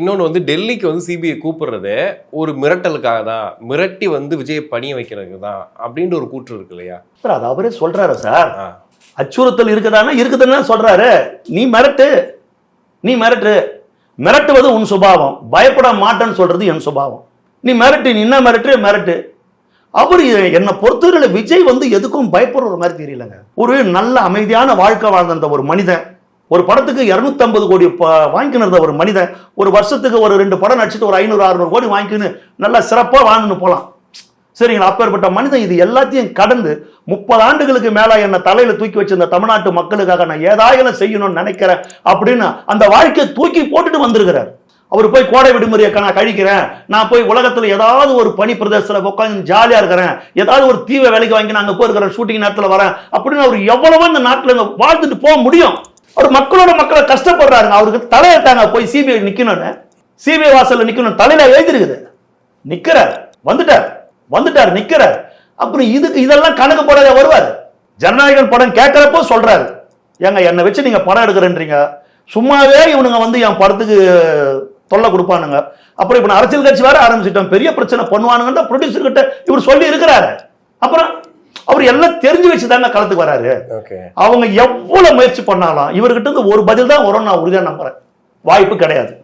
இன்னொன்று வந்து டெல்லிக்கு வந்து சிபிஐ கூப்பிடுறது ஒரு மிரட்டலுக்காக தான், மிரட்டி வந்து விஜய் பணிய வைக்கிறதுக்கு தான் அப்படின்ற ஒரு கூற்று இருக்கு இல்லையா சார்? அது அவரே சொல்றாரு சார். ஆ. அச்சுறுத்தல் இருக்குதானா இருக்குதுன்னு சொல்றாரு. நீ மிரட்டு, நீ மிரட்டு, மிரட்டுவது உன் சுபாவம், பயப்பட மாட்டேன்னு சொல்றது என் சுபாவம். நீ மிரட்டு, நீ என்ன மிரட்டு மிரட்டு. அவர் என்னை பொறுத்தவரையில விஜய் வந்து எதுக்கும் பயப்படுற மாதிரி தெரியலங்க. ஒரு நல்ல அமைதியான வாழ்க்கை வாழ்ந்த ஒரு மனிதன், ஒரு படத்துக்கு 250 கோடி வாங்கிக்கினது ஒரு மனிதன், ஒரு வருஷத்துக்கு ஒரு 2 படம் நடிச்சுட்டு ஒரு 500-600 கோடி வாங்கிக்கின்னு நல்லா சிறப்பா வாழ்ந்துன்னு போலாம். சரிங்களா? அப்பேற்பட்ட மனிதன் இது எல்லாத்தையும் கடந்து 30 ஆண்டுகளுக்கு மேல என்ன தலையில தூக்கி வச்சிருந்த தமிழ்நாட்டு மக்களுக்காக நான் ஏதாயிரம் செய்யணும்னு நினைக்கிறேன் அப்படின்னு அந்த வாழ்க்கையை தூக்கி போட்டுட்டு வந்திருக்கிறார். அவர் போய் கோடை விடுமுறையை நான் கழிக்கிறேன், நான் போய் உலகத்துல ஏதாவது ஒரு பனி பிரதேசத்துல உட்காந்து ஜாலியா இருக்கிறேன், ஏதாவது ஒரு தீவை வேலைக்கு வாங்கி நாங்க போயிருக்கிறேன், ஷூட்டிங் நேரத்துல வரேன் அப்படின்னு அவர் எவ்வளவோ இந்த நாட்டுல வாழ்ந்துட்டு போக முடியும். அவர் மக்களோட மக்களை கஷ்டப்படுறாருங்க. அவருக்கு தலையிட்டாங்க போய் சிபிஐ நிக்கணும்னு, சிபிஐ வாசல்ல நிக்கணும், தலையில எழுதிருக்குது. நிக்கிறார், வந்துட்டார் நிக்கிறார். அப்புறம் இதுக்கு இதெல்லாம் கணக்கு போடாத வருவார். ஜனநாயகன் படம் கேட்கிறப்போ சொல்றாரு, ஏங்க என்னை வச்சு நீங்க படம் எடுக்கிறேன்றீங்க, சும்மாவே இவனுங்க வந்து என் படத்துக்கு தொல்லை கொடுப்பானுங்க, அப்புறம் இப்ப அரசியல் கட்சி வேற ஆரம்பிச்சிட்டோம், பெரிய பிரச்சனை பண்ணுவானுங்க ப்ரொடியூசர் கிட்ட இவர் சொல்லி இருக்கிறாரு. அப்புறம் அவர் எல்லாம் தெரிஞ்சு வச்சுதாங்க களத்துக்கு வராரு. அவங்க எவ்வளவு முயற்சி பண்ணாலும் இவர்கிட்ட இருந்து ஒரு பதில் தான் வரும், நான் உறுதியா நம்புறேன். வாய்ப்பு கிடையாது.